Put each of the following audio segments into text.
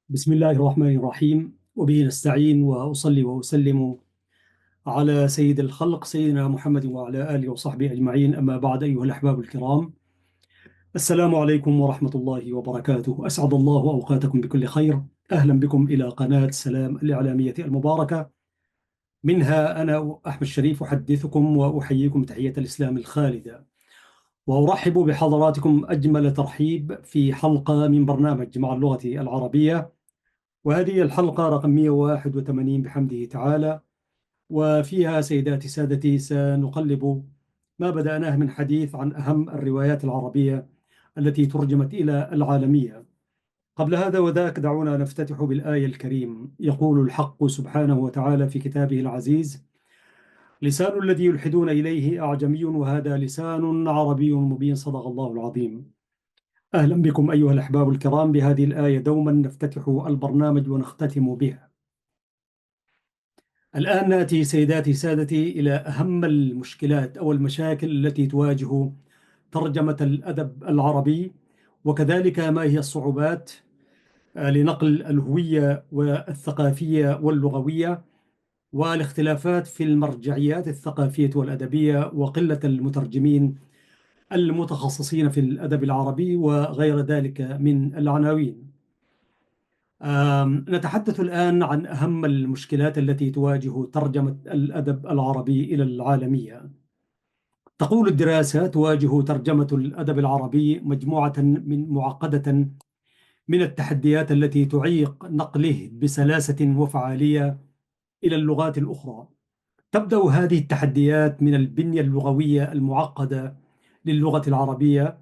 بسم الله الرحمن الرحيم، وبه نستعين، وأصلي وأسلم على سيد الخلق سيدنا محمد وعلى آله وصحبه أجمعين. أما بعد، أيها الأحباب الكرام، السلام عليكم ورحمة الله وبركاته. أسعد الله أوقاتكم بكل خير. أهلا بكم إلى قناة سلام الإعلامية المباركة. منها أنا أحمد شريف أحدثكم وأحييكم تحية الإسلام الخالدة، وأرحب بحضراتكم أجمل ترحيب في حلقة من برنامج مع اللغة العربية، وهذه الحلقة رقم 181 بحمده تعالى. وفيها سيداتي سادتي سنقلب ما بدأناه من حديث عن أهم الروايات العربية التي ترجمت إلى العالمية. قبل هذا وذاك دعونا نفتتح بالآية الكريم. يقول الحق سبحانه وتعالى في كتابه العزيز: لسان الذي يلحدون إليه أعجمي وهذا لسان عربي مبين. صدق الله العظيم. أهلا بكم أيها الأحباب الكرام بهذه الآية. دوما نفتتح البرنامج ونختتم بها. الآن نأتي سيداتي سادتي إلى أهم المشكلات أو المشاكل التي تواجه ترجمة الأدب العربي، وكذلك ما هي الصعوبات لنقل الهوية والثقافية واللغوية، والاختلافات في المرجعيات الثقافية والأدبية، وقلة المترجمين المتخصصين في الأدب العربي، وغير ذلك من العناوين. نتحدث الآن عن أهم المشكلات التي تواجه ترجمة الأدب العربي إلى العالمية. تقول الدراسة: تواجه ترجمة الأدب العربي مجموعة من معقدة من التحديات التي تعيق نقله بسلاسة وفعالية إلى اللغات الأخرى. تبدأ هذه التحديات من البنية اللغوية المعقدة للغة العربية،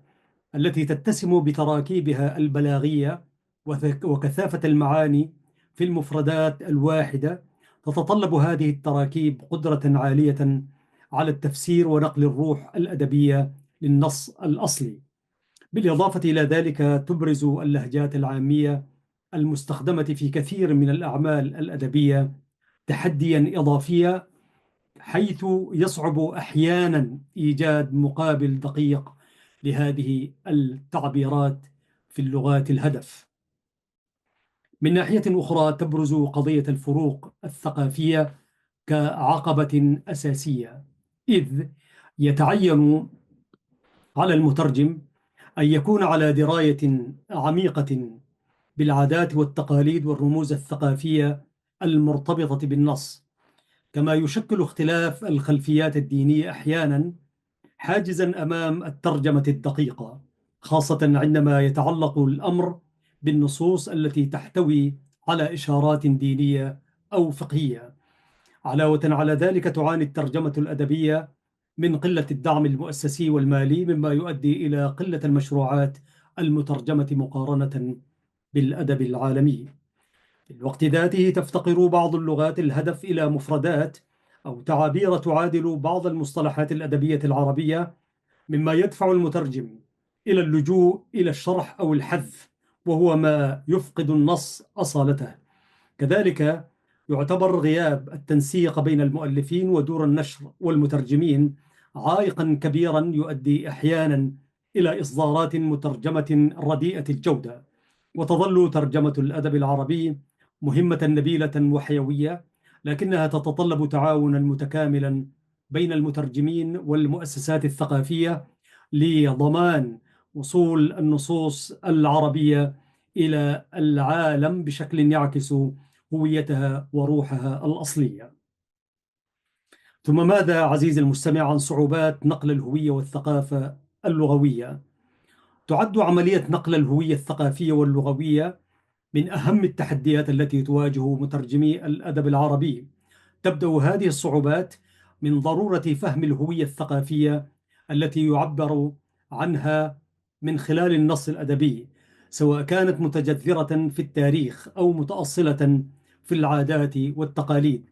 التي تتسم بتراكيبها البلاغية وكثافة المعاني في المفردات الواحدة. تتطلب هذه التراكيب قدرة عالية على التفسير ونقل الروح الأدبية للنص الأصلي. بالإضافة إلى ذلك، تبرز اللهجات العامية المستخدمة في كثير من الأعمال الأدبية تحديا إضافيا، حيث يصعب أحيانا إيجاد مقابل دقيق لهذه التعبيرات في اللغات الهدف. من ناحية أخرى، تبرز قضية الفروق الثقافية كعقبة أساسية، إذ يتعين على المترجم أن يكون على دراية عميقة بالعادات والتقاليد والرموز الثقافية المرتبطة بالنص، كما يشكل اختلاف الخلفيات الدينية أحيانا حاجزا أمام الترجمة الدقيقة، خاصة عندما يتعلق الأمر بالنصوص التي تحتوي على إشارات دينية أو فقهية. علاوة على ذلك، تعاني الترجمة الأدبية من قلة الدعم المؤسسي والمالي، مما يؤدي إلى قلة المشروعات المترجمة مقارنة بالأدب العالمي. في الوقت ذاته، تفتقر بعض اللغات الهدف إلى مفردات أو تعابير تعادل بعض المصطلحات الأدبية العربية، مما يدفع المترجم إلى اللجوء إلى الشرح أو الحذف، وهو ما يفقد النص أصالته. كذلك يعتبر غياب التنسيق بين المؤلفين ودور النشر والمترجمين عائقا كبيرا يؤدي أحيانا إلى إصدارات مترجمة رديئة الجودة. وتظل ترجمة الأدب العربي مهمة نبيلة وحيوية، لكنها تتطلب تعاونا متكاملا بين المترجمين والمؤسسات الثقافية لضمان وصول النصوص العربية إلى العالم بشكل يعكس هويتها وروحها الأصلية. ثم ماذا عزيزي المستمع عن صعوبات نقل الهوية والثقافة اللغوية؟ تعد عملية نقل الهوية الثقافية واللغوية من أهم التحديات التي تواجه مترجمي الأدب العربي. تبدأ هذه الصعوبات من ضرورة فهم الهوية الثقافية التي يعبر عنها من خلال النص الأدبي، سواء كانت متجذرة في التاريخ أو متأصلة في العادات والتقاليد.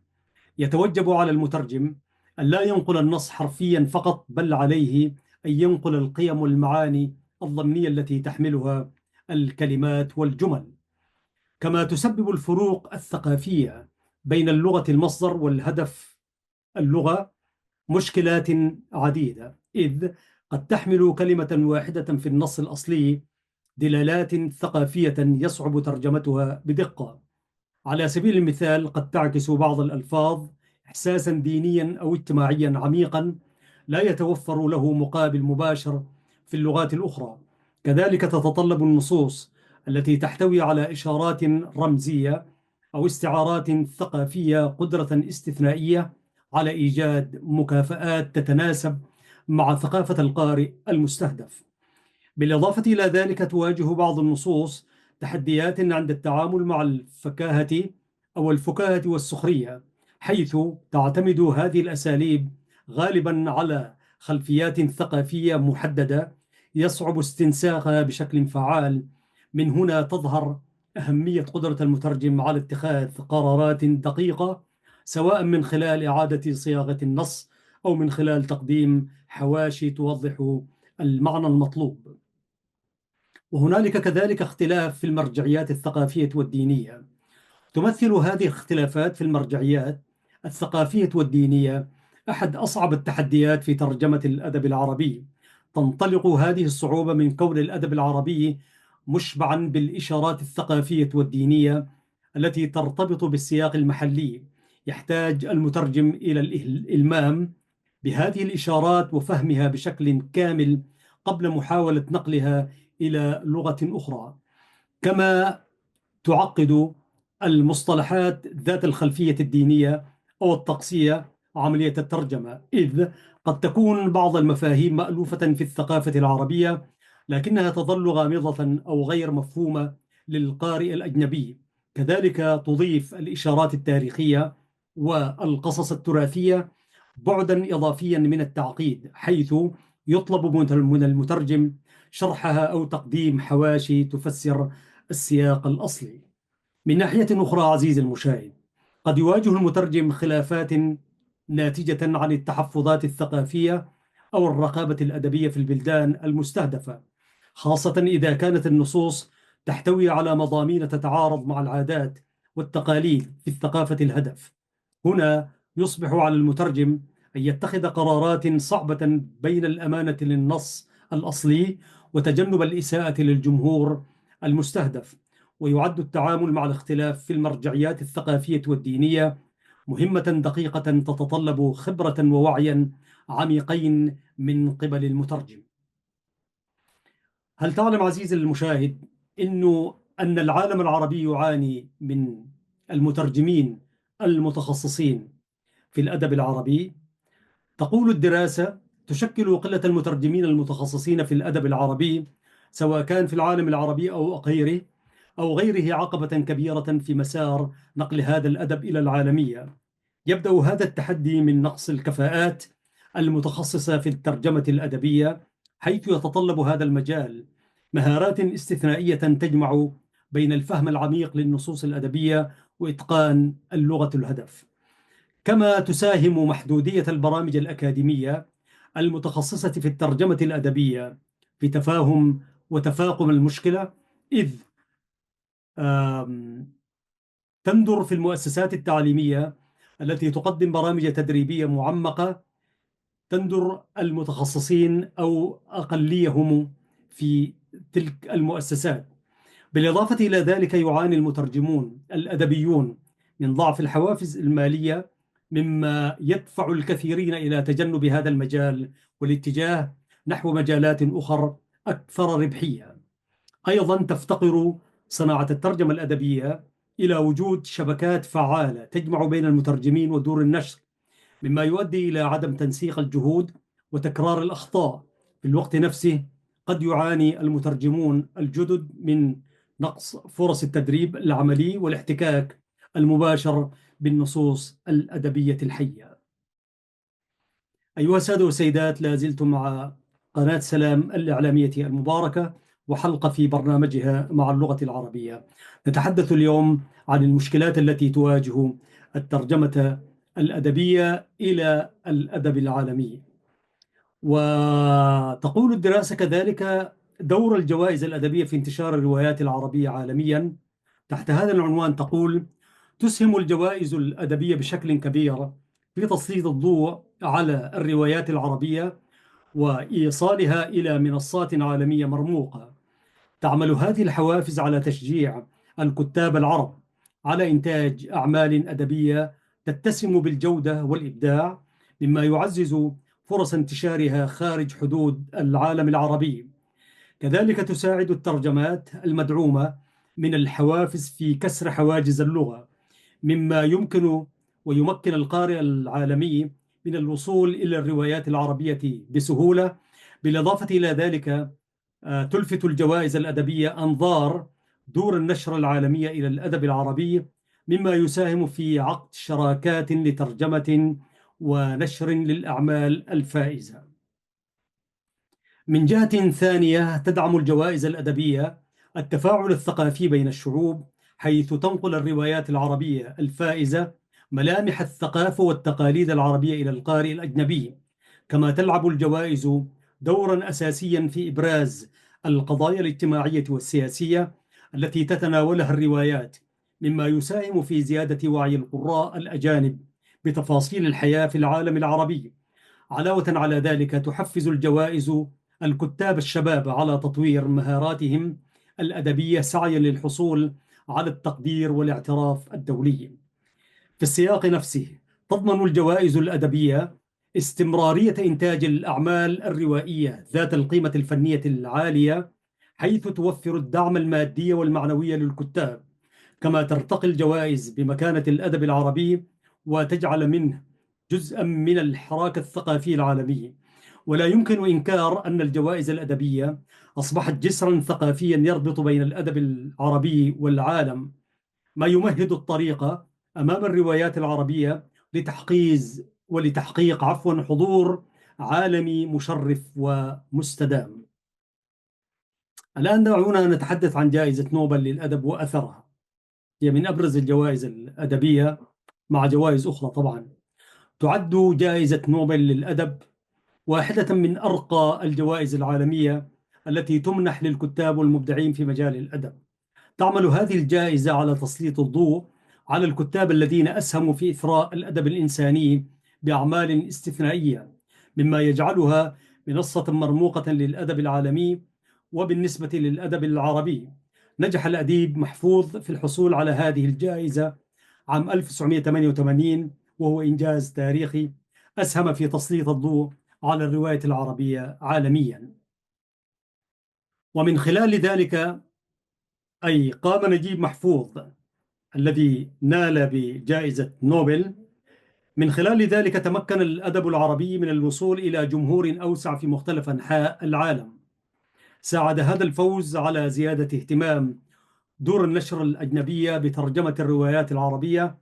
يتوجب على المترجم أن لا ينقل النص حرفيا فقط، بل عليه أن ينقل القيم والمعاني الضمنية التي تحملها الكلمات والجمل. كما تسبب الفروق الثقافية بين اللغة المصدر والهدف اللغة مشكلات عديدة، إذ قد تحمل كلمة واحدة في النص الأصلي دلالات ثقافية يصعب ترجمتها بدقة. على سبيل المثال، قد تعكس بعض الألفاظ إحساسا دينيا أو اجتماعيا عميقا لا يتوفر له مقابل مباشر في اللغات الأخرى. كذلك تتطلب النصوص التي تحتوي على إشارات رمزية أو استعارات ثقافية قدرة استثنائية على إيجاد مكافآت تتناسب مع ثقافة القارئ المستهدف. بالإضافة إلى ذلك، تواجه بعض النصوص تحديات عند التعامل مع الفكاهة أو الفكاهة والسخرية، حيث تعتمد هذه الأساليب غالبا على خلفيات ثقافية محددة يصعب استنساخها بشكل فعال. من هنا تظهر أهمية قدرة المترجم على اتخاذ قرارات دقيقة، سواء من خلال إعادة صياغة النص أو من خلال تقديم حواشي توضح المعنى المطلوب. وهنالك كذلك اختلاف في المرجعيات الثقافية والدينية. تمثل هذه الاختلافات في المرجعيات الثقافية والدينية أحد أصعب التحديات في ترجمة الأدب العربي. تنطلق هذه الصعوبة من كون الأدب العربي مشبعا بالإشارات الثقافية والدينية التي ترتبط بالسياق المحلي. يحتاج المترجم إلى الإلمام بهذه الإشارات وفهمها بشكل كامل قبل محاولة نقلها إلى لغة أخرى. كما تعقد المصطلحات ذات الخلفية الدينية أو الطقسية عملية الترجمة، إذ قد تكون بعض المفاهيم مألوفة في الثقافة العربية لكنها تظل غامضة أو غير مفهومة للقارئ الأجنبي. كذلك تضيف الإشارات التاريخية والقصص التراثية بعدا إضافيا من التعقيد، حيث يطلب من المترجم شرحها أو تقديم حواشي تفسر السياق الأصلي. من ناحية أخرى عزيزي المشاهد، قد يواجه المترجم خلافات ناتجة عن التحفظات الثقافية أو الرقابة الأدبية في البلدان المستهدفة، خاصة إذا كانت النصوص تحتوي على مضامين تتعارض مع العادات والتقاليد في الثقافة الهدف. هنا يصبح على المترجم أن يتخذ قرارات صعبة بين الأمانة للنص الأصلي وتجنب الإساءة للجمهور المستهدف. ويعد التعامل مع الاختلاف في المرجعيات الثقافية والدينية مهمة دقيقة تتطلب خبرة ووعيا عميقين من قبل المترجم. هل تعلم عزيزي المشاهد أن العالم العربي يعاني من المترجمين المتخصصين في الأدب العربي؟ تقول الدراسة: تشكل قلة المترجمين المتخصصين في الأدب العربي، سواء كان في العالم العربي أو غيره عقبة كبيرة في مسار نقل هذا الأدب إلى العالمية. يبدأ هذا التحدي من نقص الكفاءات المتخصصة في الترجمة الأدبية، حيث يتطلب هذا المجال مهارات استثنائية تجمع بين الفهم العميق للنصوص الأدبية وإتقان اللغة الهدف. كما تساهم محدودية البرامج الأكاديمية المتخصصة في الترجمة الأدبية في تفاهم وتفاقم المشكلة، إذ تندر في المؤسسات التعليمية التي تقدم برامج تدريبية معمقة، تندر المتخصصين أو أقليهم في تلك المؤسسات. بالإضافة إلى ذلك، يعاني المترجمون الأدبيون من ضعف الحوافز المالية، مما يدفع الكثيرين إلى تجنب هذا المجال والاتجاه نحو مجالات أخرى أكثر ربحية. أيضا تفتقر صناعة الترجمة الأدبية إلى وجود شبكات فعالة تجمع بين المترجمين ودور النشر، مما يؤدي إلى عدم تنسيق الجهود وتكرار الأخطاء. في الوقت نفسه، قد يعاني المترجمون الجدد من نقص فرص التدريب العملي والاحتكاك المباشر بالنصوص الأدبية الحية. أيها السادة والسيدات، لا زلتم مع قناة سلام الإعلامية المباركة وحلقة في برنامجها مع اللغة العربية. نتحدث اليوم عن المشكلات التي تواجه الترجمة الأدبية إلى الأدب العالمي. وتقول الدراسة كذلك دور الجوائز الأدبية في انتشار الروايات العربية عالميا. تحت هذا العنوان تقول: تسهم الجوائز الأدبية بشكل كبير في تسليط الضوء على الروايات العربية وإيصالها إلى منصات عالمية مرموقة. تعمل هذه الحوافز على تشجيع الكتاب العرب على إنتاج أعمال أدبية تتسم بالجودة والإبداع، مما يعزز فرص انتشارها خارج حدود العالم العربي. كذلك تساعد الترجمات المدعومة من الحوافز في كسر حواجز اللغة، مما ويمكن القارئ العالمي من الوصول إلى الروايات العربية بسهولة. بالإضافة إلى ذلك، تلفت الجوائز الأدبية أنظار دور النشر العالمية إلى الأدب العربي، مما يساهم في عقد شراكات لترجمة ونشر للأعمال الفائزة. من جهة ثانية، تدعم الجوائز الأدبية التفاعل الثقافي بين الشعوب، حيث تنقل الروايات العربية الفائزة ملامح الثقافة والتقاليد العربية إلى القارئ الأجنبي. كما تلعب الجوائز دورا أساسيا في إبراز القضايا الاجتماعية والسياسية التي تتناولها الروايات، مما يساهم في زيادة وعي القراء الأجانب بتفاصيل الحياة في العالم العربي. علاوة على ذلك، تحفز الجوائز الكتاب الشباب على تطوير مهاراتهم الأدبية سعيا للحصول على التقدير والاعتراف الدولي. في السياق نفسه، تضمن الجوائز الأدبية استمرارية إنتاج الأعمال الروائية ذات القيمة الفنية العالية، حيث توفر الدعم المادي والمعنوي للكتاب. كما ترتقي الجوائز بمكانة الأدب العربي وتجعل منه جزءا من الحراك الثقافي العالمي. ولا يمكن إنكار أن الجوائز الأدبية أصبحت جسرا ثقافيا يربط بين الأدب العربي والعالم، ما يمهد الطريق أمام الروايات العربية لتحقيق حضور عالمي مشرف ومستدام. الآن دعونا نتحدث عن جائزة نوبل للأدب وأثرها. هي من أبرز الجوائز الأدبية مع جوائز أخرى طبعا. تعد جائزة نوبل للأدب واحدة من أرقى الجوائز العالمية التي تمنح للكتاب والمبدعين في مجال الأدب. تعمل هذه الجائزة على تسليط الضوء على الكتاب الذين أسهموا في إثراء الأدب الإنساني بأعمال استثنائية، مما يجعلها منصة مرموقة للأدب العالمي. وبالنسبة للأدب العربي، نجح الأديب محفوظ في الحصول على هذه الجائزة عام 1988، وهو إنجاز تاريخي أسهم في تسليط الضوء على الرواية العربية عالميا. ومن خلال ذلك قام نجيب محفوظ الذي نال بجائزة نوبل، من خلال ذلك تمكن الأدب العربي من الوصول إلى جمهور أوسع في مختلف أنحاء العالم. ساعد هذا الفوز على زيادة اهتمام دور النشر الأجنبية بترجمة الروايات العربية،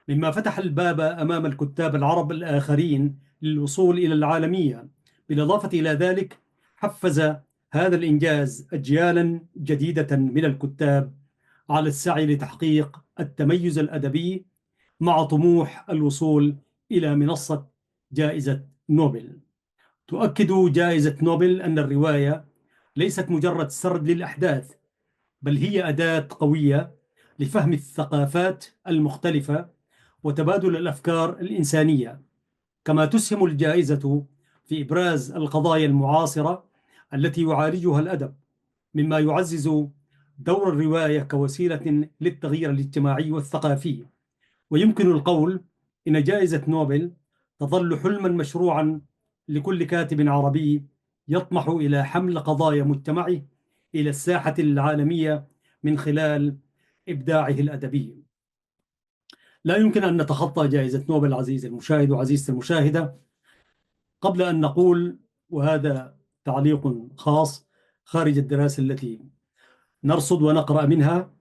مما فتح الباب أمام الكتاب العرب الآخرين للوصول إلى العالمية. بالإضافة إلى ذلك، حفز هذا الإنجاز أجيالا جديدة من الكتاب على السعي لتحقيق التميز الأدبي مع طموح الوصول إلى منصة جائزة نوبل. تؤكد جائزة نوبل أن الرواية ليست مجرد سرد للأحداث، بل هي أداة قوية لفهم الثقافات المختلفة وتبادل الأفكار الإنسانية. كما تسهم الجائزة في إبراز القضايا المعاصرة التي يعالجها الأدب، مما يعزز دور الرواية كوسيلة للتغيير الاجتماعي والثقافي. ويمكن القول إن جائزة نوبل تظل حلما مشروعا لكل كاتب عربي يطمح إلى حمل قضايا مجتمعه إلى الساحة العالمية من خلال إبداعه الأدبي. لا يمكن أن نتخطى جائزة نوبل عزيزي المشاهد وعزيزتي المشاهدة قبل أن نقول، وهذا تعليق خاص خارج الدراسة التي نرصد ونقرأ منها،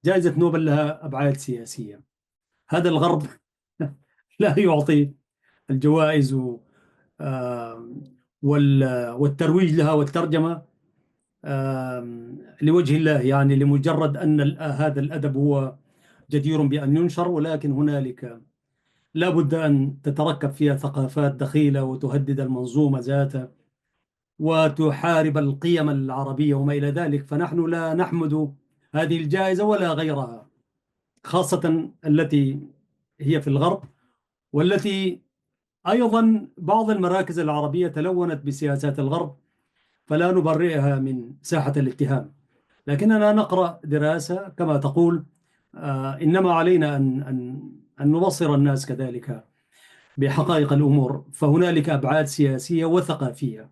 جائزة نوبل لها أبعاد سياسية. هذا الغرب لا يعطي الجوائز والترويج لها والترجمة لوجه الله، يعني لمجرد أن هذا الأدب هو جدير بأن ينشر، ولكن هنالك لا بد أن تتركب فيها ثقافات دخيلة وتهدد المنظومة ذاتها وتحارب القيم العربية وما إلى ذلك. فنحن لا نحمد هذه الجائزة ولا غيرها، خاصة التي هي في الغرب، والتي أيضا بعض المراكز العربية تلونت بسياسات الغرب، فلا نبرئها من ساحة الاتهام. لكننا نقرأ دراسة كما تقول. إنما علينا أن نبصر الناس كذلك بحقائق الأمور، فهنالك أبعاد سياسية وثقافية،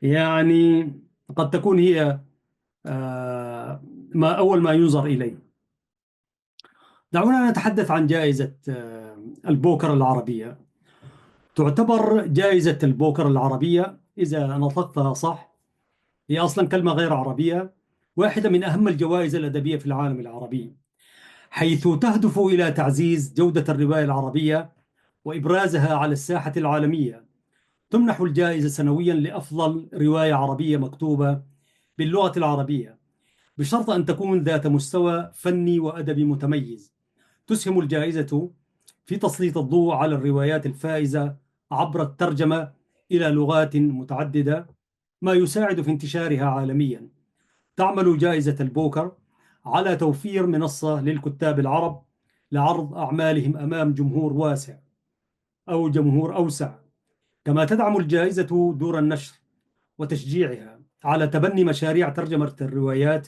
يعني قد تكون هي ما أول ما ينظر إليه. دعونا نتحدث عن جائزة البوكر العربية. تعتبر جائزة البوكر العربية، إذا نطقتها صح، هي أصلا كلمة غير عربية، واحدة من أهم الجوائز الأدبية في العالم العربي، حيث تهدف إلى تعزيز جودة الرواية العربية وإبرازها على الساحة العالمية. تمنح الجائزة سنويا لأفضل رواية عربية مكتوبة باللغة العربية، بشرط أن تكون ذات مستوى فني وأدبي متميز. تسهم الجائزة في تسليط الضوء على الروايات الفائزة عبر الترجمة إلى لغات متعددة، ما يساعد في انتشارها عالميا. تعمل جائزة البوكر على توفير منصة للكتاب العرب لعرض أعمالهم أمام جمهور واسع أو جمهور أوسع، كما تدعم الجائزة دور النشر وتشجيعها على تبني مشاريع ترجمة الروايات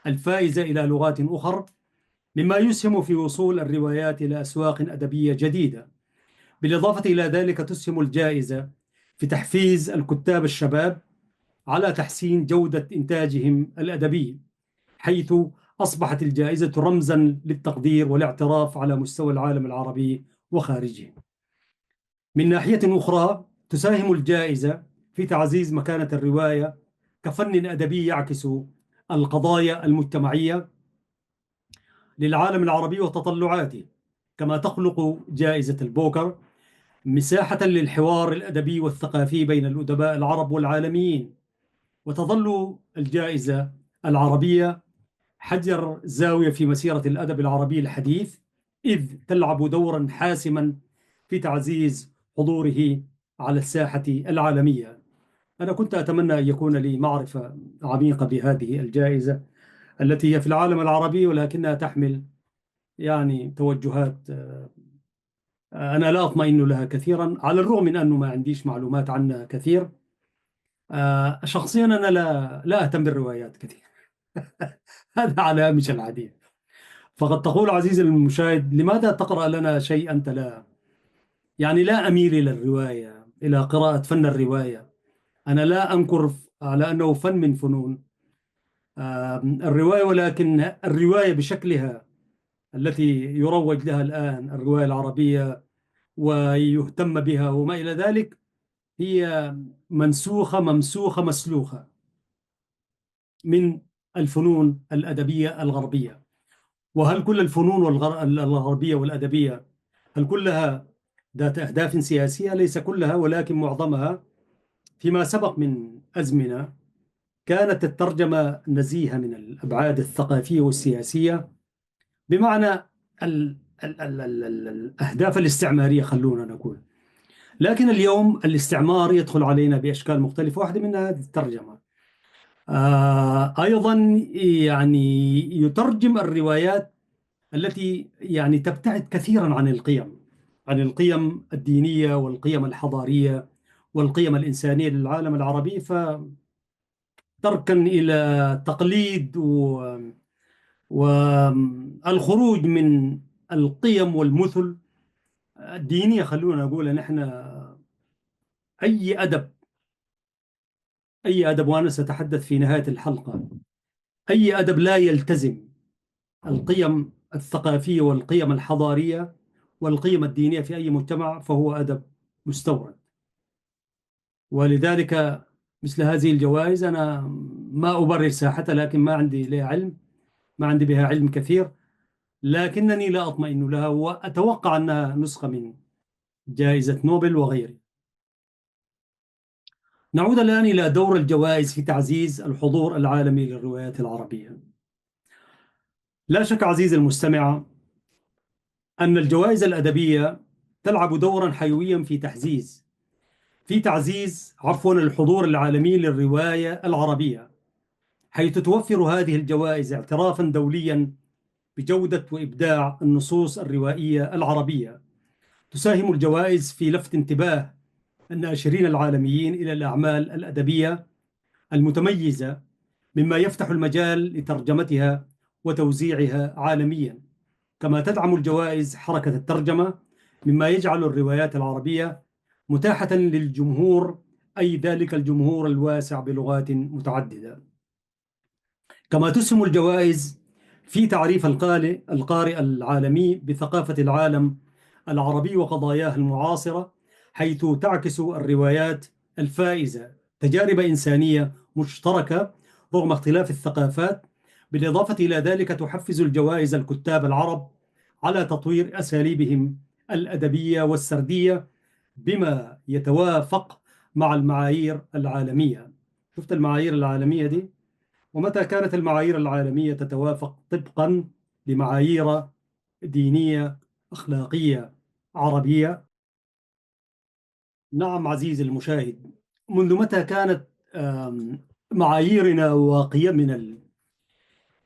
الفائزة إلى لغات أخرى، مما يسهم في وصول الروايات إلى أسواق أدبية جديدة. بالإضافة إلى ذلك، تسهم الجائزة في تحفيز الكتاب الشباب على تحسين جودة إنتاجهم الأدبي، حيث أصبحت الجائزة رمزا للتقدير والاعتراف على مستوى العالم العربي وخارجه. من ناحية أخرى، تساهم الجائزة في تعزيز مكانة الرواية كفن أدبي يعكس القضايا المجتمعية للعالم العربي وتطلعاته، كما تخلق جائزة البوكر مساحة للحوار الأدبي والثقافي بين الأدباء العرب والعالميين. وتظل الجائزة العربية حجر زاوية في مسيرة الأدب العربي الحديث، إذ تلعب دورا حاسما في تعزيز حضوره على الساحة العالمية. أنا كنت أتمنى أن يكون لي معرفة عميقة بهذه الجائزة التي هي في العالم العربي، ولكنها تحمل يعني توجهات أنا لا أطمئن لها كثيرا، على الرغم من أنه ما عنديش معلومات عنها كثير. شخصيا أنا لا أهتم بالروايات كثير. هذا على هامش الحديث. فقد تقول عزيزي المشاهد: لماذا تقرأ لنا شيء أنت لا، يعني لا أميل إلى الرواية، إلى قراءة فن الرواية. أنا لا أنكر على أنه فن من فنون الرواية، ولكن الرواية بشكلها التي يروج لها الآن، الرواية العربية، ويهتم بها وما إلى ذلك، هي منسوخة ممسوخة مسلوخة من الفنون الأدبية الغربية. وهل كل الفنون الغربية والأدبية هل كلها ذات أهداف سياسية؟ ليس كلها، ولكن معظمها. فيما سبق من أزمنة كانت الترجمة نزيهة من الأبعاد الثقافية والسياسية، بمعنى الأهداف الاستعمارية، خلونا نقول. لكن اليوم الاستعمار يدخل علينا بأشكال مختلفة، واحدة منها هذه الترجمة. أيضا يعني يترجم الروايات التي يعني تبتعد كثيرا عن القيم، عن القيم الدينية والقيم الحضارية والقيم الإنسانية للعالم العربي، فتركن إلى تقليد والخروج من القيم والمثل الدينية. خلونا نقول نحن أي أدب، أي أدب، وأنا سأتحدث في نهاية الحلقة، أي أدب لا يلتزم القيم الثقافية والقيم الحضارية والقيم الدينية في أي مجتمع فهو أدب مستورد. ولذلك مثل هذه الجوائز أنا ما أبرر ساحتها، لكن ما عندي لها علم، ما عندي بها علم كثير، لكنني لا أطمئن لها، وأتوقع أنها نسخة من جائزة نوبل وغيره. نعود الآن إلى دور الجوائز في تعزيز الحضور العالمي للروايات العربية. لا شك عزيزي المستمع أن الجوائز الأدبية تلعب دورا حيويا في تعزيز الحضور العالمي للرواية العربية، حيث توفر هذه الجوائز اعترافا دوليا بجودة وإبداع النصوص الروائية العربية. تساهم الجوائز في لفت انتباه الناشرين العالميين إلى الأعمال الأدبية المتميزة مما يفتح المجال لترجمتها وتوزيعها عالميا. كما تدعم الجوائز حركة الترجمة، مما يجعل الروايات العربية متاحة للجمهور، أي ذلك الجمهور الواسع بلغات متعددة. كما تسهم الجوائز في تعريف القارئ العالمي بثقافة العالم العربي وقضاياه المعاصرة، حيث تعكس الروايات الفائزة تجارب إنسانية مشتركة رغم اختلاف الثقافات. بالإضافة إلى ذلك تحفز الجوائز الكتاب العرب على تطوير أساليبهم الأدبية والسردية بما يتوافق مع المعايير العالمية. شفت المعايير العالمية دي؟ ومتى كانت المعايير العالمية تتوافق طبقا لمعايير دينية أخلاقية عربية؟ نعم عزيزي المشاهد، منذ متى كانت معاييرنا وقيمنا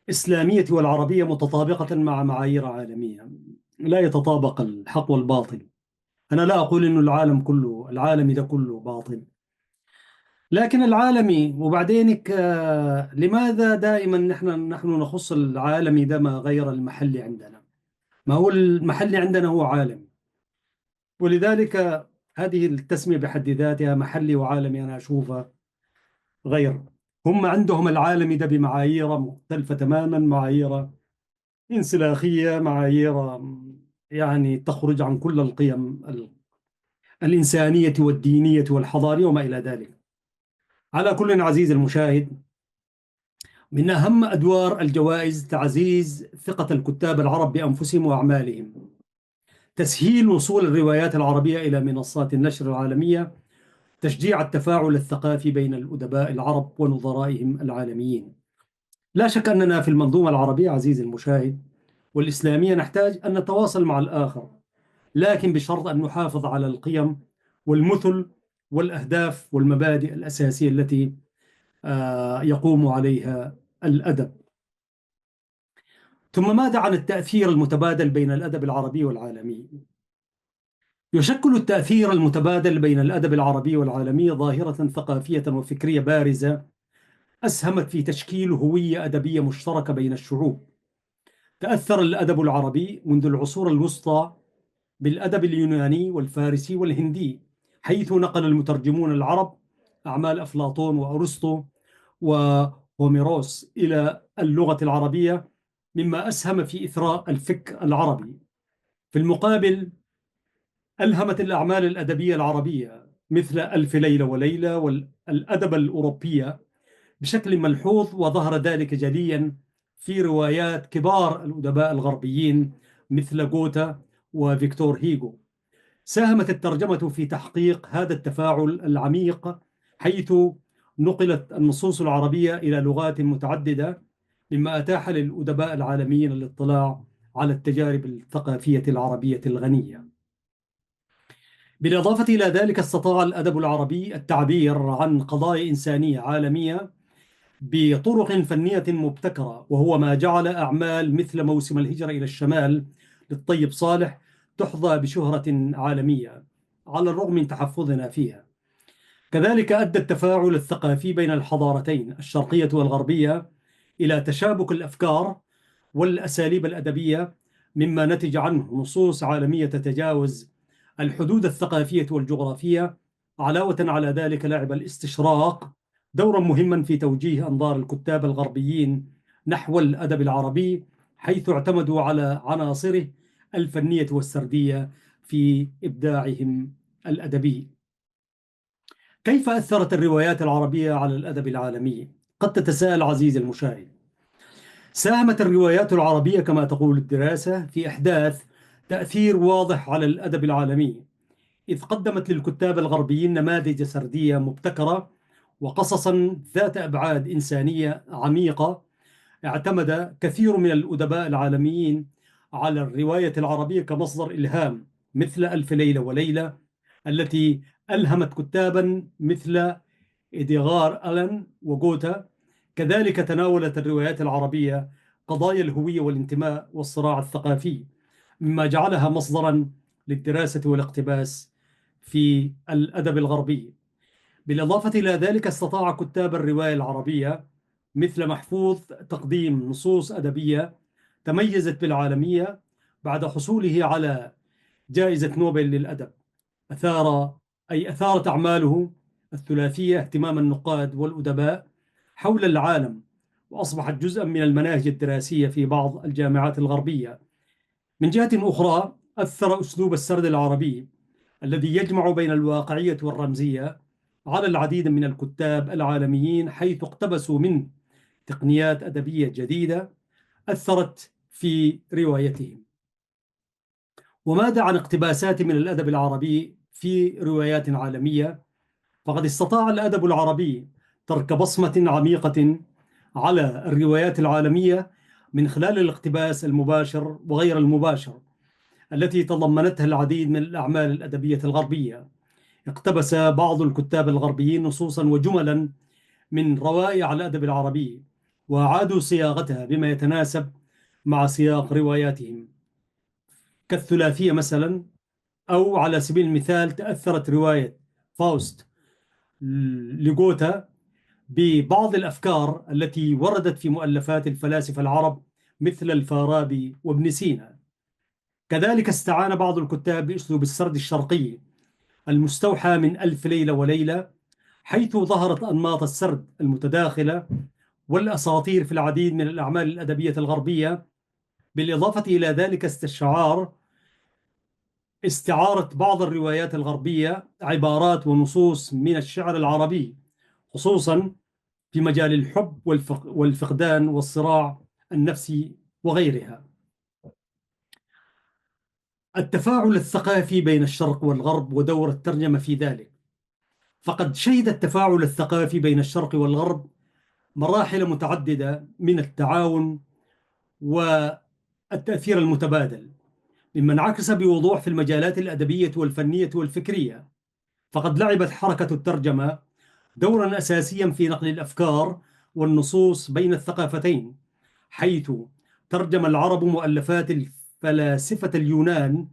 الإسلامية والعربية متطابقة مع معايير عالمية؟ لا يتطابق الحق والباطل. أنا لا أقول إنه العالم كله، العالمي ده كله باطل، لكن العالمي وبعدينك لماذا دائما نحن نخص العالمي ده ما غير المحلي عندنا؟ ما هو المحلي عندنا هو عالمي. ولذلك هذه التسمية بحد ذاتها محلي وعالمي أنا أشوفها غير. هم عندهم العالمي ده بمعايير مختلفة تماما، معايير انسلاخية، معايير يعني تخرج عن كل القيم الإنسانية والدينية والحضارية وما إلى ذلك. على كل عزيزي المشاهد، من أهم أدوار الجوائز تعزيز ثقة الكتاب العرب بأنفسهم وأعمالهم، تسهيل وصول الروايات العربية إلى منصات النشر العالمية، تشجيع التفاعل الثقافي بين الأدباء العرب ونظرائهم العالميين. لا شك أننا في المنظومة العربية عزيزي المشاهد والإسلامية نحتاج أن نتواصل مع الآخر، لكن بشرط أن نحافظ على القيم والمثل والأهداف والمبادئ الأساسية التي يقوم عليها الأدب. ثم ماذا عن التأثير المتبادل بين الأدب العربي والعالمي؟ يشكل التأثير المتبادل بين الأدب العربي والعالمي ظاهرة ثقافية وفكرية بارزة أسهمت في تشكيل هوية أدبية مشتركة بين الشعوب. تأثر الأدب العربي منذ العصور الوسطى بالأدب اليوناني والفارسي والهندي، حيث نقل المترجمون العرب أعمال أفلاطون وأرسطو وهوميروس إلى اللغة العربية، مما أسهم في إثراء الفكر العربي. في المقابل، ألهمت الأعمال الأدبية العربية مثل ألف ليلة وليلة والأدب الأوروبية بشكل ملحوظ، وظهر ذلك جليا في روايات كبار الأدباء الغربيين مثل غوتا وفيكتور هيغو. ساهمت الترجمة في تحقيق هذا التفاعل العميق، حيث نقلت النصوص العربية إلى لغات متعددة، مما أتاح للأدباء العالميين الاطلاع على التجارب الثقافية العربية الغنية. بالإضافة إلى ذلك استطاع الأدب العربي التعبير عن قضايا إنسانية عالمية بطرق فنية مبتكرة، وهو ما جعل أعمال مثل موسم الهجرة إلى الشمال للطيب صالح تحظى بشهرة عالمية على الرغم من تحفظنا فيها. كذلك أدى التفاعل الثقافي بين الحضارتين الشرقية والغربية إلى تشابك الأفكار والأساليب الأدبية، مما نتج عنه نصوص عالمية تتجاوز الحدود الثقافية والجغرافية. علاوة على ذلك لعب الاستشراق دورا مهما في توجيه أنظار الكتاب الغربيين نحو الأدب العربي، حيث اعتمدوا على عناصره الفنية والسردية في إبداعهم الأدبي. كيف أثرت الروايات العربية على الأدب العالمي؟ قد تتساءل عزيزي المشاهد. ساهمت الروايات العربية كما تقول الدراسة في إحداث تأثير واضح على الأدب العالمي، إذ قدمت للكتاب الغربيين نماذج سردية مبتكرة وقصصا ذات أبعاد إنسانية عميقة. اعتمد كثير من الأدباء العالميين على الرواية العربية كمصدر إلهام، مثل ألف ليلة وليلة التي ألهمت كتابا مثل إديغار ألان وغوتا. كذلك تناولت الروايات العربية قضايا الهوية والانتماء والصراع الثقافي، مما جعلها مصدرا للدراسة والاقتباس في الأدب الغربي. بالإضافة إلى ذلك استطاع كتاب الرواية العربية مثل محفوظ تقديم نصوص أدبية تميزت بالعالمية بعد حصوله على جائزة نوبل للأدب. أثارت أعماله الثلاثية اهتمام النقاد والأدباء حول العالم، وأصبحت جزءا من المناهج الدراسية في بعض الجامعات الغربية. من جهة أخرى، أثر أسلوب السرد العربي الذي يجمع بين الواقعية والرمزية على العديد من الكتاب العالميين، حيث اقتبسوا من تقنيات أدبية جديدة أثرت في روايتهم. وماذا عن اقتباسات من الأدب العربي في روايات عالمية؟ فقد استطاع الأدب العربي ترك بصمة عميقة على الروايات العالمية من خلال الاقتباس المباشر وغير المباشر التي تضمنتها العديد من الأعمال الأدبية الغربية. اقتبس بعض الكتاب الغربيين نصوصا وجملا من روائع الأدب العربي وأعادوا صياغتها بما يتناسب مع سياق رواياتهم، كالثلاثية مثلا. أو على سبيل المثال، تأثرت رواية فاوست لغوتا ببعض الأفكار التي وردت في مؤلفات الفلاسفة العرب مثل الفارابي وابن سينا. كذلك استعان بعض الكتاب بأسلوب السرد الشرقي المستوحى من ألف ليلة وليلة، حيث ظهرت أنماط السرد المتداخلة والأساطير في العديد من الأعمال الأدبية الغربية. بالإضافة إلى ذلك، استعارة بعض الروايات الغربية عبارات ونصوص من الشعر العربي، خصوصا في مجال الحب والفقدان والصراع النفسي وغيرها. التفاعل الثقافي بين الشرق والغرب ودور الترجمة في ذلك. فقد شهد التفاعل الثقافي بين الشرق والغرب مراحل متعددة من التعاون والتأثير المتبادل، مما انعكس بوضوح في المجالات الأدبية والفنية والفكرية. فقد لعبت حركة الترجمة دورا أساسيا في نقل الأفكار والنصوص بين الثقافتين، حيث ترجم العرب مؤلفات الفلاسفة اليونان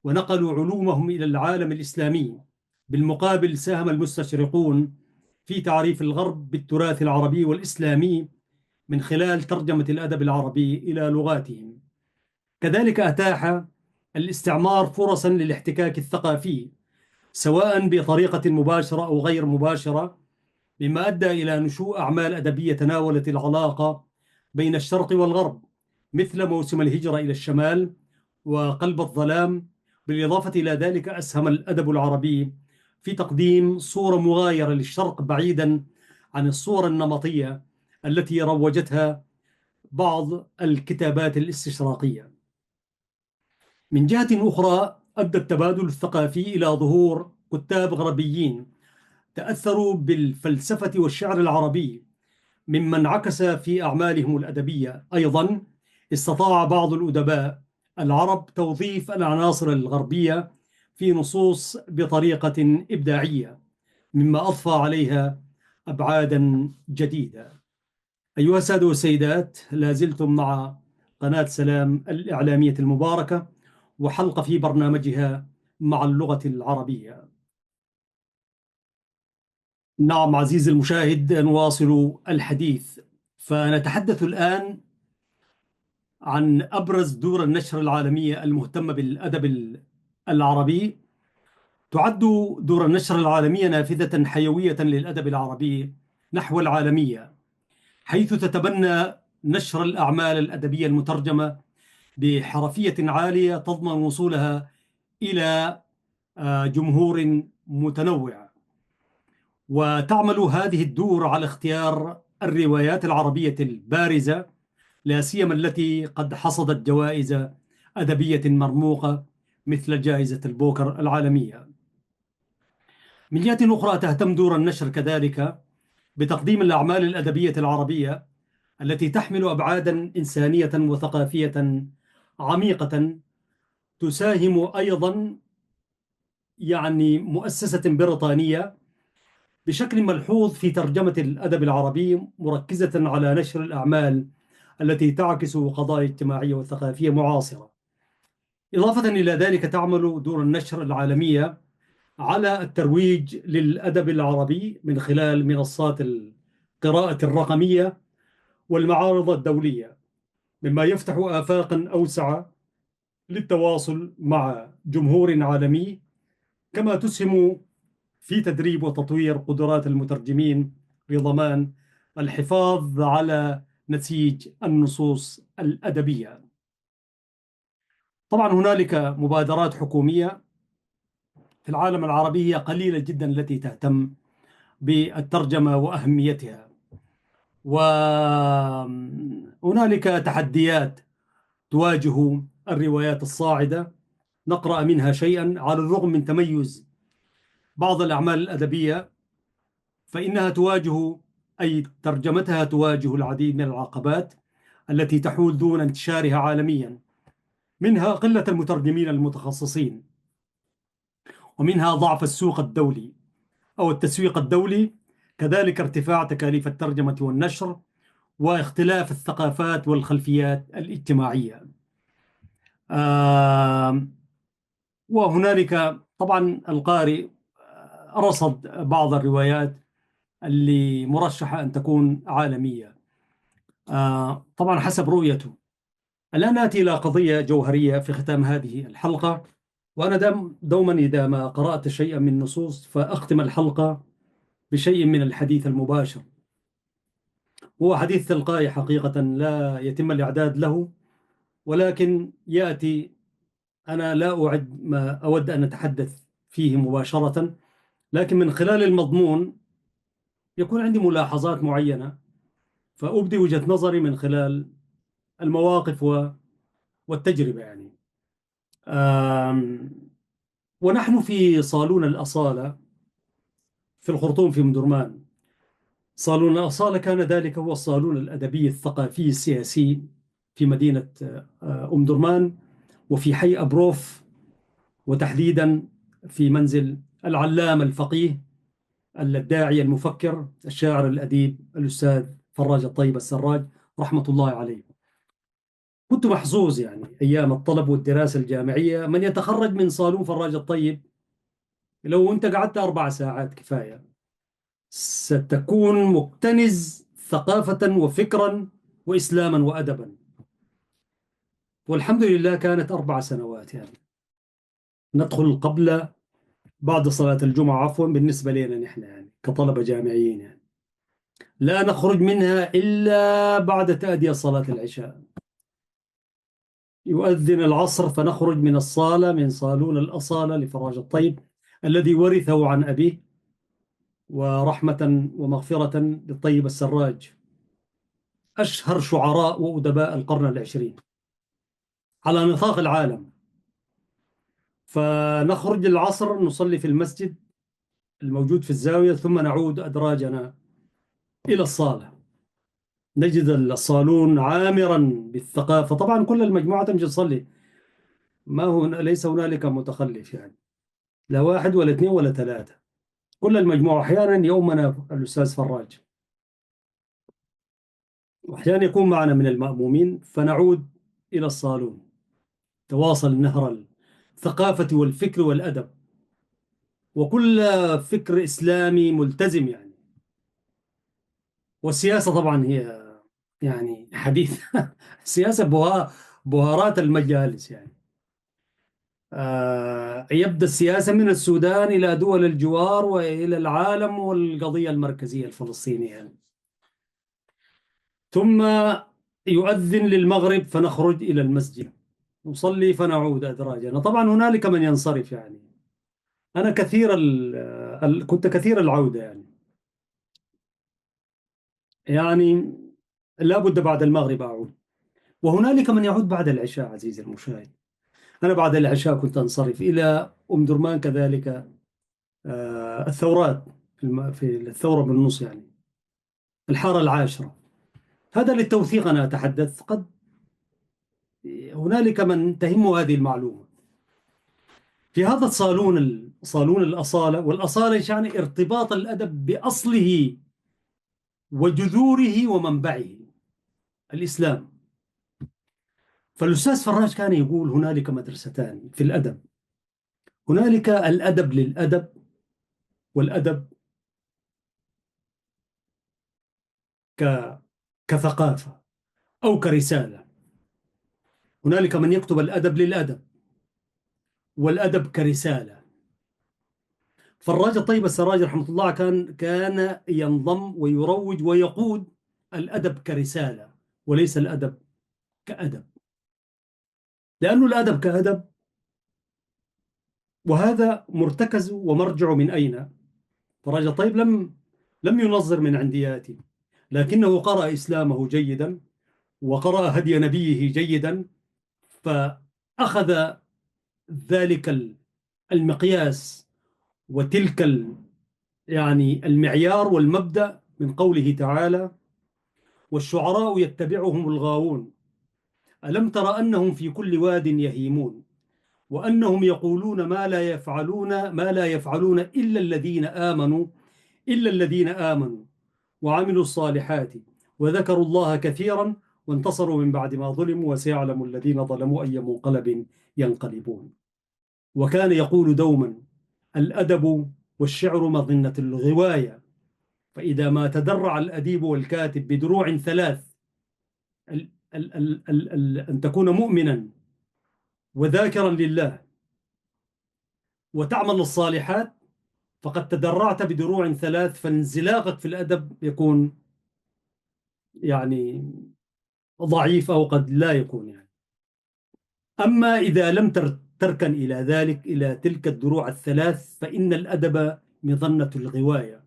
ونقلوا علومهم إلى العالم الإسلامي. بالمقابل، ساهم المستشرقون في تعريف الغرب بالتراث العربي والإسلامي من خلال ترجمة الأدب العربي إلى لغاتهم. كذلك أتاح الاستعمار فرصا للاحتكاك الثقافي، سواء بطريقة مباشرة أو غير مباشرة، مما أدى إلى نشوء أعمال أدبية تناولت العلاقة بين الشرق والغرب، مثل موسم الهجرة إلى الشمال وقلب الظلام. بالإضافة إلى ذلك، أسهم الأدب العربي في تقديم صورة مغايرة للشرق بعيدا عن الصورة النمطية التي روجتها بعض الكتابات الاستشراقية. من جهة أخرى، أدى التبادل الثقافي إلى ظهور كتاب غربيين تأثروا بالفلسفة والشعر العربي، مما انعكس في أعمالهم الأدبية. أيضا استطاع بعض الأدباء العرب توظيف العناصر الغربية في نصوص بطريقة إبداعية، مما أضفى عليها أبعادا جديدة. أيها السادة والسيدات، لازلتم مع قناة سلام الإعلامية المباركة وحلقة في برنامجها مع اللغة العربية. نعم عزيزي المشاهد، نواصل الحديث. فنتحدث الآن عن أبرز دور النشر العالمية المهتمة بالأدب العربي. تعد دور النشر العالمية نافذة حيوية للأدب العربي نحو العالمية، حيث تتبنى نشر الأعمال الأدبية المترجمة بحرفية عالية تضمن وصولها إلى جمهور متنوع. وتعمل هذه الدور على اختيار الروايات العربية البارزة، لا سيما التي قد حصدت جوائز أدبية مرموقة مثل جائزة البوكر العالمية. من جهة أخرى، تهتم دور النشر كذلك بتقديم الأعمال الأدبية العربية التي تحمل أبعادا إنسانية وثقافية عميقة. تساهم أيضا مؤسسة بريطانية بشكل ملحوظ في ترجمة الأدب العربي، مركزة على نشر الأعمال التي تعكس قضايا اجتماعية وثقافية معاصرة. إضافة إلى ذلك، تعمل دور النشر العالمية على الترويج للأدب العربي من خلال منصات القراءة الرقمية والمعارض الدولية، مما يفتح آفاقا أوسع للتواصل مع جمهور عالمي، كما تسهم في تدريب وتطوير قدرات المترجمين لضمان الحفاظ على نسيج النصوص الأدبية. طبعا هنالك مبادرات حكومية في العالم العربي هي قليلة جدا التي تهتم بالترجمة وأهميتها، وهنالك تحديات تواجه الروايات الصاعدة. نقرأ منها شيئا على الرغم من تميز بعض الأعمال الأدبية، فإنها تواجه، أي ترجمتها تواجه العديد من العقبات التي تحول دون انتشارها عالميا، منها قلة المترجمين المتخصصين، ومنها ضعف السوق الدولي أو التسويق الدولي، كذلك ارتفاع تكاليف الترجمة والنشر، واختلاف الثقافات والخلفيات الاجتماعية. آم، وهنالك طبعا القارئ رصد بعض الروايات اللي مرشحة أن تكون عالمية، طبعا حسب رؤيته. الآن نأتي إلى قضية جوهرية في ختام هذه الحلقة، وأنا دوما إذا ما قرأت شيئا من النصوص فأختم الحلقة بشيء من الحديث المباشر. هو حديث تلقائي حقيقة، لا يتم الإعداد له، ولكن يأتي، أنا لا أعد ما أود أن أتحدث فيه مباشرة، لكن من خلال المضمون يكون عندي ملاحظات معينة، فأبدي وجهة نظري من خلال المواقف والتجربة يعني. آم، ونحن في صالون الأصالة في الخرطوم في أم درمان. صالون الأصالة كان ذلك هو الصالون الأدبي الثقافي السياسي في مدينة أم درمان، وفي حي أبروف، وتحديدا في منزل العلامة الفقيه الداعية المفكر الشاعر الأديب الأستاذ فراج الطيب السراج رحمة الله عليه. كنت محظوظ يعني أيام الطلب والدراسة الجامعية، من يتخرج من صالون فراج الطيب لو أنت قعدت 4 ساعات كفاية، ستكون مكتنز ثقافة وفكرا وإسلاما وأدبا. والحمد لله كانت 4 سنوات يعني، ندخل قبل بعد صلاة الجمعة، عفوا بالنسبة لنا نحن يعني كطلبة جامعيين يعني، لا نخرج منها إلا بعد تأدية صلاة العشاء. يؤذن العصر فنخرج من الصالة، من صالون الأصالة لفراج الطيب الذي ورثه عن أبيه، ورحمة ومغفرة للطيب السراج، أشهر شعراء وأدباء القرن العشرين على نطاق العالم. فنخرج العصر نصلي في المسجد الموجود في الزاوية، ثم نعود أدراجنا إلى الصالة، نجد الصالون عامرا بالثقافة. طبعا كل المجموعة تمشي تصلي، ما هو ليس هنالك متخلف يعني، لا واحد ولا اثنين ولا ثلاثة، كل المجموعة. أحيانا يومنا الأستاذ فراج، وأحيانا يكون معنا من المأمومين، فنعود إلى الصالون، تواصل نهر الثقافة والفكر والأدب، وكل فكر إسلامي ملتزم يعني. والسياسة طبعا هي يعني حديث السياسة بهارات المجالس يعني. يبدأ السياسة من السودان إلى دول الجوار وإلى العالم والقضية المركزية الفلسطينية يعني. ثم يؤذن للمغرب فنخرج إلى المسجد نصلي فنعود أدراجنا. طبعا هنالك من ينصرف يعني، أنا كثير كنت كثير العودة يعني لا بد بعد المغرب أعود، وهنالك من يعود بعد العشاء عزيزي المشاهد. أنا بعد العشاء كنت أنصرف إلى أم درمان كذلك. الثورات في الثورة بالنص يعني، الحارة العاشرة، هذا للتوثيق أنا أتحدث، قد هنالك من تهم هذه المعلومة. في هذا الصالون، صالون الأصالة، والأصالة يعني ارتباط الأدب بأصله وجذوره ومنبعه الإسلام. فالأستاذ فراج كان يقول هنالك مدرستان في الأدب، هنالك الأدب للأدب، والأدب كثقافة أو كرسالة. هنالك من يكتب الأدب للأدب، والأدب كرسالة. فالراجل طيب السراج رحمه الله كان ينضم ويروج ويقود الأدب كرسالة، وليس الأدب كأدب، لأنه الأدب كأدب. وهذا مرتكز ومرجع من أين؟ فالراجل طيب لم ينظر من عندياته، لكنه قرأ إسلامه جيدا، وقرأ هدي نبيه جيدا، فأخذ ذلك المقياس وتلك يعني المعيار والمبدأ من قوله تعالى: والشعراء يتبعهم الغاوون ألم تر أنهم في كل واد يهيمون وأنهم يقولون ما لا يفعلون إلا الذين آمنوا وعملوا الصالحات وذكروا الله كثيرا وانتصروا من بعد ما ظلموا وسيعلم الذين ظلموا أي منقلب ينقلبون. وكان يقول دوما: الأدب والشعر مظنة الغواية، فإذا ما تدرع الأديب والكاتب بدروع ثلاث: أن تكون مؤمنا وذاكرا لله وتعمل الصالحات، فقد تدرعت بدروع ثلاث، فانزلاقك في الأدب يكون يعني ضعيف أو قد لا يكون يعني. أما إذا لم تركن إلى ذلك، إلى تلك الدروع الثلاث، فإن الأدب مظنة الغواية.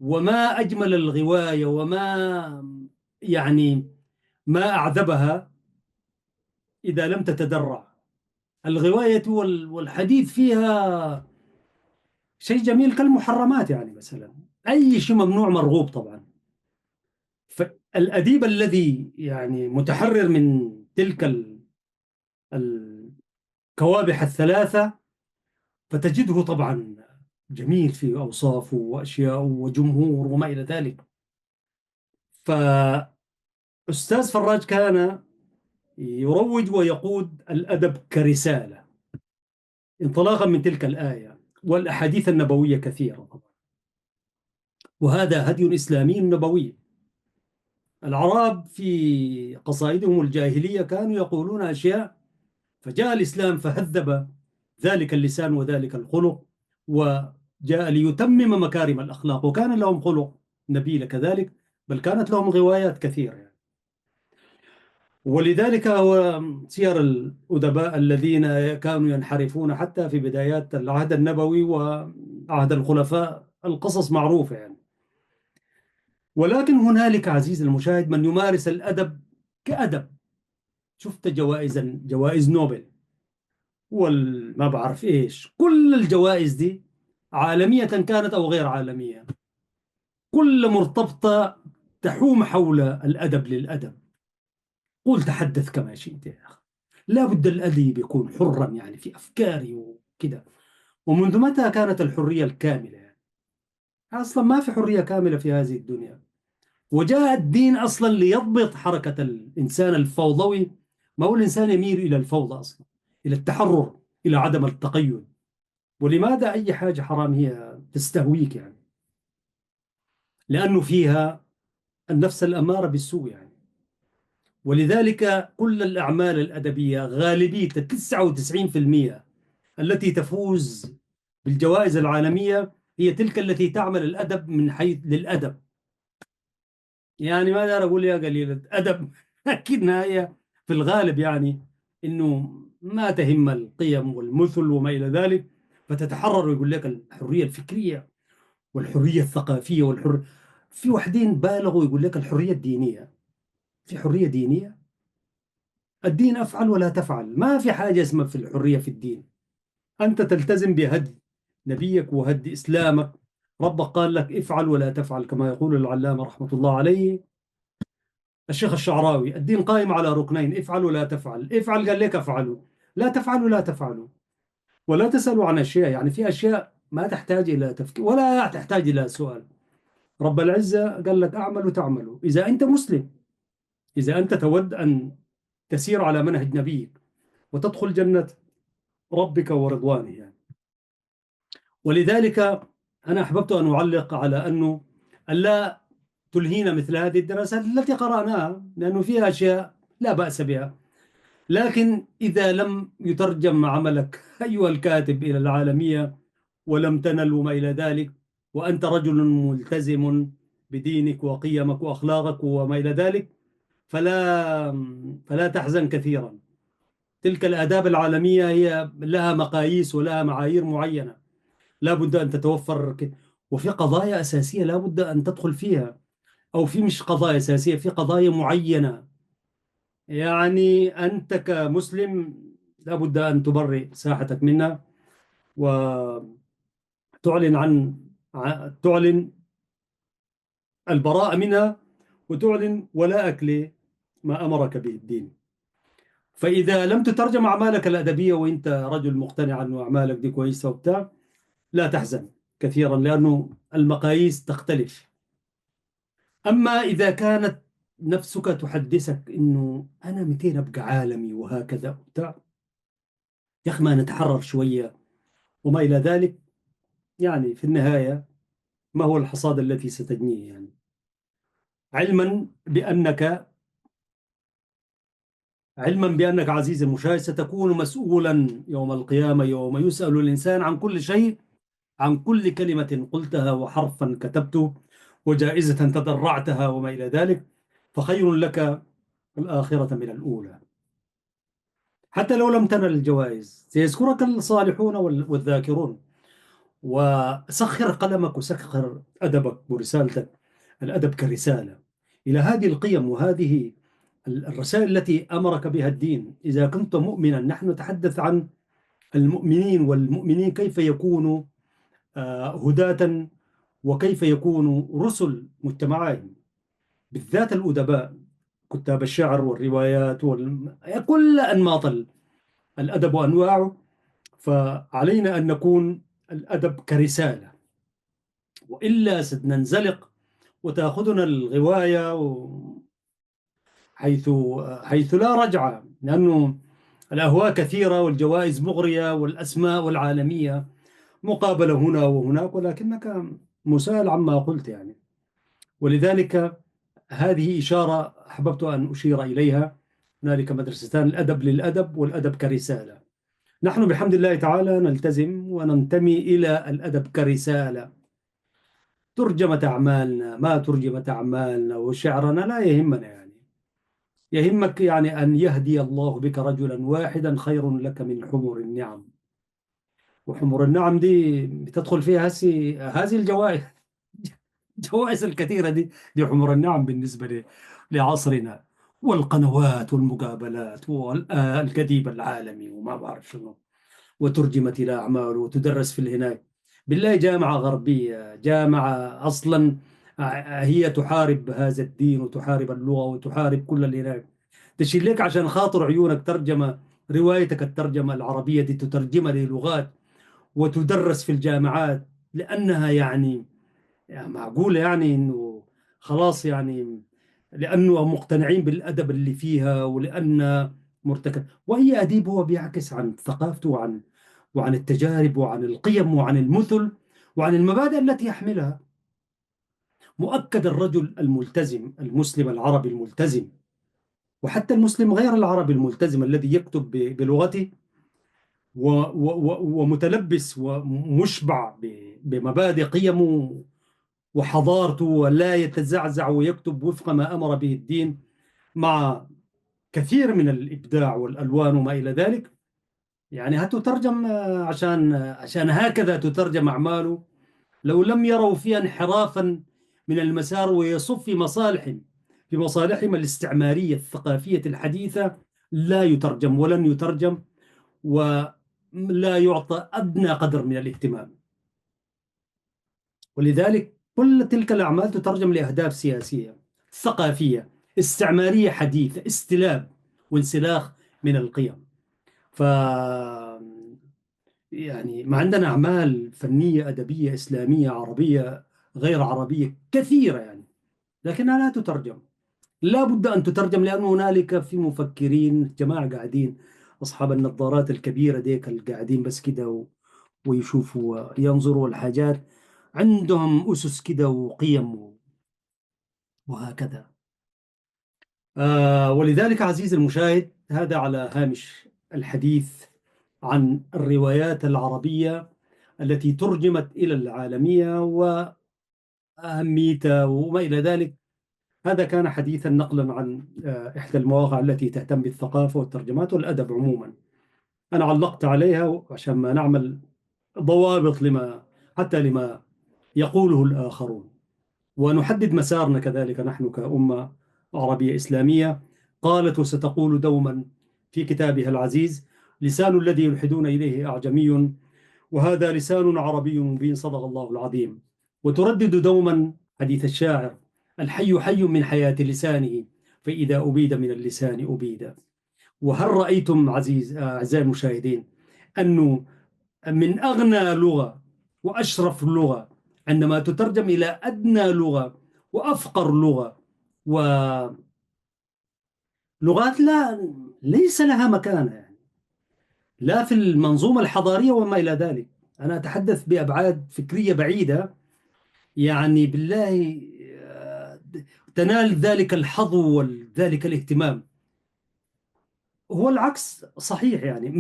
وما أجمل الغواية، وما يعني ما أعذبها إذا لم تتدرع. الغواية والحديث فيها شيء جميل كالمحرمات، يعني مثلا أي شيء ممنوع مرغوب طبعا. فالأديب الذي يعني متحرر من تلك الكوابح الثلاثة، فتجده طبعا جميل في أوصافه وأشياء وجمهور وما إلى ذلك. فأستاذ فراج كان يروج ويقود الأدب كرسالة، انطلاقا من تلك الآية والأحاديث النبوية كثيرة طبعا. وهذا هدي إسلامي نبوي. العرب في قصائدهم الجاهلية كانوا يقولون أشياء، فجاء الإسلام فهذب ذلك اللسان وذلك الخلق، وجاء ليتمم مكارم الأخلاق، وكان لهم خلق نبيل كذلك، بل كانت لهم غوايات كثيرة يعني. ولذلك هو سير الأدباء الذين كانوا ينحرفون حتى في بدايات العهد النبوي وعهد الخلفاء، القصص معروفة يعني. ولكن هنالك عزيز المشاهد من يمارس الأدب كأدب. شفت جوائز نوبل والما بعرف إيش، كل الجوائز دي عالمية كانت أو غير عالمية، كل مرتبطة تحوم حول الأدب للأدب. قل تحدث كما شئت يا أخي، لا بد الأديب يكون حرا يعني في أفكاره وكذا. ومنذ متى كانت الحرية الكاملة يعني؟ أصلا ما في حرية كاملة في هذه الدنيا. وجاء الدين أصلا ليضبط حركة الإنسان الفوضوي. ما هو الإنسان يميل إلى الفوضى أصلا، إلى التحرر، إلى عدم التقيد. ولماذا أي حاجة حرام هي تستهويك يعني؟ لأنه فيها النفس الأمارة بالسوء يعني. ولذلك كل الأعمال الأدبية غالبية 99% التي تفوز بالجوائز العالمية هي تلك التي تعمل الأدب من حيث للأدب. يعني ما دار أقول يا قليل أدب لكنها هي في الغالب يعني إنه ما تهم القيم والمثل وما إلى ذلك، فتتحرر ويقول لك الحرية الفكرية والحرية الثقافية في وحدين بالغوا يقول لك الحرية الدينية. في حرية دينية؟ الدين أفعل ولا تفعل، ما في حاجة اسمها في الحرية في الدين. أنت تلتزم بهدي نبيك وهدي إسلامك. ربك قال لك افعل ولا تفعل، كما يقول العلامة رحمة الله عليه الشيخ الشعراوي: الدين قائم على ركنين: افعل ولا تفعل. افعل قال لك افعلوا، لا تفعلوا لا تفعلوا. ولا تسألوا عن أشياء، يعني في أشياء ما تحتاج إلى تفكير ولا تحتاج إلى سؤال. رب العزة قال لك أعمل وتعملوا إذا أنت مسلم، إذا أنت تود أن تسير على منهج نبيك وتدخل جنة ربك ورضوانه يعني. ولذلك أنا أحببت أن أعلق على أنه ألا تلهينا مثل هذه الدراسات التي قرأناها، لأنه فيها أشياء لا بأس بها. لكن إذا لم يترجم عملك أيها الكاتب إلى العالمية ولم تنل وما إلى ذلك، وأنت رجل ملتزم بدينك وقيمك وأخلاقك وما إلى ذلك، فلا تحزن كثيرا. تلك الآداب العالمية هي لها مقاييس ولها معايير معينة، لا بد أن تتوفر وفي قضايا أساسية لا بد أن تدخل فيها، أو في مش قضايا أساسية، في قضايا معينة. يعني أنت كمسلم لا بد أن تبرئ ساحتك منها، وتعلن تعلن البراءة منها، وتعلن ولاءك لما أمرك به الدين. فإذا لم تترجم أعمالك الأدبية وأنت رجل مقتنع أن أعمالك دي كويسة وبتاع، لا تحزن كثيرا، لأنه المقاييس تختلف. أما إذا كانت نفسك تحدثك إنه أنا 200 أبقى عالمي وهكذا وبتاع، يا أخي ما نتحرر شوية وما إلى ذلك. يعني في النهاية ما هو الحصاد الذي ستجنيه؟ يعني علما بأنك عزيزي المشاهد ستكون مسؤولا يوم القيامة، يوم يسأل الإنسان عن كل شيء، عن كل كلمة قلتها وحرفا كتبته وجائزة تضرعتها وما إلى ذلك. فخير لك الآخرة من الأولى. حتى لو لم تنل الجوائز سيذكرك الصالحون والذاكرون. وسخر قلمك وسخر أدبك ورسالتك، الأدب كرسالة إلى هذه القيم وهذه الرسائل التي أمرك بها الدين. إذا كنت مؤمنا، نحن نتحدث عن المؤمنين، والمؤمنين كيف يكونوا هداة، وكيف يكونوا رسل مجتمعين، بالذات الأدباء، كتاب الشعر والروايات كل أنماط الأدب وأنواعه. فعلينا أن نكون الأدب كرسالة، وإلا سننزلق وتأخذنا الغواية حيث لا رجعة، لأنه الأهواء كثيرة والجوائز مغرية والأسماء والعالمية مقابلة هنا وهناك، ولكنك مسائل عما قلت يعني. ولذلك هذه إشارة أحببت أن أشير إليها. هنالك مدرستان، الأدب للأدب والأدب كرسالة. نحن بحمد الله تعالى نلتزم وننتمي إلى الأدب كرسالة. ترجمت أعمالنا ما ترجمت أعمالنا وشعرنا لا يهمنا، يعني يهمك يعني أن يهدي الله بك رجلا واحدا خير لك من حمر النعم. وحمر النعم دي بتدخل فيها هذه الجوائز الجوائز الكثيرة دي حمر النعم بالنسبة لعصرنا. والقنوات والمقابلات والكذيب العالمي وما بعرف شنو، وترجمت إلى أعمال وتدرس في الهناك. بالله جامعة غربية، جامعة أصلا هي تحارب هذا الدين وتحارب اللغة وتحارب كل اللي هناك. تشيل لك عشان خاطر عيونك ترجمة روايتك الترجمة العربية دي، تترجمها للغات وتدرس في الجامعات، لأنها يعني معقولة يعني إنه خلاص يعني، لأنه مقتنعين بالأدب اللي فيها، ولأن مرتكب. وهي أديب هو بيعكس عن ثقافته وعن التجارب وعن القيم وعن المثل وعن المبادئ التي يحملها. مؤكد الرجل الملتزم المسلم العربي الملتزم، وحتى المسلم غير العربي الملتزم الذي يكتب بلغته ومتلبس ومشبع بمبادئ قيمه وحضارته، ولا يتزعزع ويكتب وفق ما أمر به الدين، مع كثير من الإبداع والألوان وما إلى ذلك. يعني هتترجم عشان هكذا تترجم أعماله. لو لم يروا فيها انحرافا من المسار ويصب في مصالحهم الاستعمارية الثقافية الحديثة، لا يترجم ولن يترجم، ولا يعطى أدنى قدر من الاهتمام. ولذلك كل تلك الأعمال تترجم لأهداف سياسية ثقافية استعمارية حديثة، استلاب وانسلاخ من القيم. ف يعني ما عندنا أعمال فنية أدبية إسلامية عربية غير عربية كثيرة يعني، لكنها لا تترجم. لا بد أن تترجم، لأن هنالك في مفكرين جماعة قاعدين، أصحاب النظارات الكبيرة ديك اللي قاعدين بس كده ويشوفوا ينظروا الحاجات، عندهم أسس كده وقيم وهكذا. ولذلك عزيزي المشاهد، هذا على هامش الحديث عن الروايات العربية التي ترجمت إلى العالمية وأهميتها وما إلى ذلك. هذا كان حديثا نقلا عن إحدى المواقع التي تهتم بالثقافة والترجمات والأدب عموما. أنا علقت عليها عشان ما نعمل ضوابط حتى لما يقوله الآخرون، ونحدد مسارنا كذلك نحن كأمة عربية إسلامية. قالت وستقول دوما في كتابها العزيز: لسان الذي يلحدون إليه أعجمي، وهذا لسان عربي مبين، صدق الله العظيم. وتردد دوما حديث الشاعر: الحي حي من حياة لسانه، فإذا أبيد من اللسان أبيد. وهل رأيتم أعزائي المشاهدين أنه من أغنى لغة وأشرف لغة عندما تترجم إلى أدنى لغة وأفقر لغة ولغات ليس لها مكانة، يعني لا في المنظومة الحضارية وما إلى ذلك. أنا أتحدث بأبعاد فكرية بعيدة، يعني بالله تنال ذلك الحظو وذلك الاهتمام. هو العكس صحيح، يعني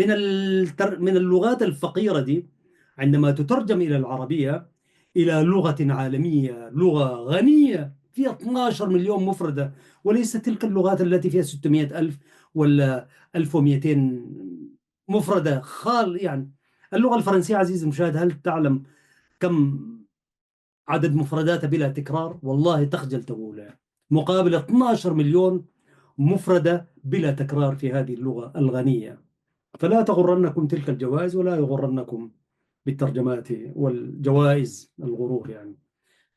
من اللغات الفقيرة دي عندما تترجم إلى العربية، إلى لغة عالمية، لغة غنية فيها 12 مليون مفردة، وليس تلك اللغات التي فيها 600 ألف ولا 1200 مفردة يعني اللغة الفرنسية عزيزي المشاهد، هل تعلم كم عدد مفرداتها بلا تكرار؟ والله تخجل تقولها، مقابل 12 مليون مفردة بلا تكرار في هذه اللغة الغنية. فلا تغرنكم تلك الجوائز، ولا يغرنكم بالترجمات والجوائز الغرور يعني.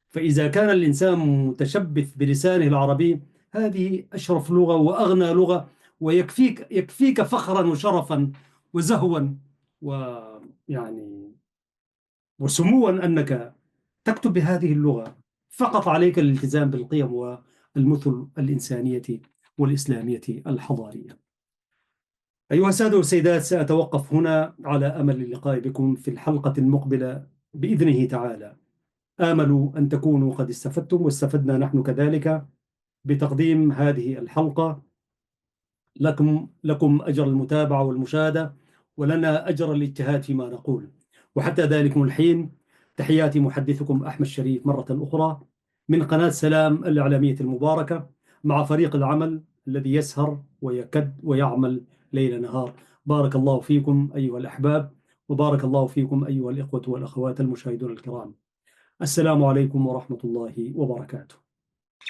فإذا كان الإنسان متشبث بلسانه العربي، هذه أشرف لغة وأغنى لغة، يكفيك فخرا وشرفا وزهوا ويعني وسموا أنك تكتب بهذه اللغة. فقط عليك الالتزام بالقيم والمثل الإنسانية والإسلامية الحضارية. أيها السادة والسيدات، سأتوقف هنا على أمل اللقاء بكم في الحلقة المقبلة بإذنه تعالى. آمل أن تكونوا قد استفدتم واستفدنا نحن كذلك بتقديم هذه الحلقة. لكم أجر المتابعة والمشاهدة، ولنا أجر الاجتهاد فيما نقول. وحتى ذلكم الحين، تحياتي محدثكم أحمد شريف مرة أخرى من قناة سلام الإعلامية المباركة، مع فريق العمل الذي يسهر ويكد ويعمل ليل نهار. بارك الله فيكم أيها الأحباب، وبارك الله فيكم أيها الإخوة والأخوات المشاهدون الكرام. السلام عليكم ورحمة الله وبركاته.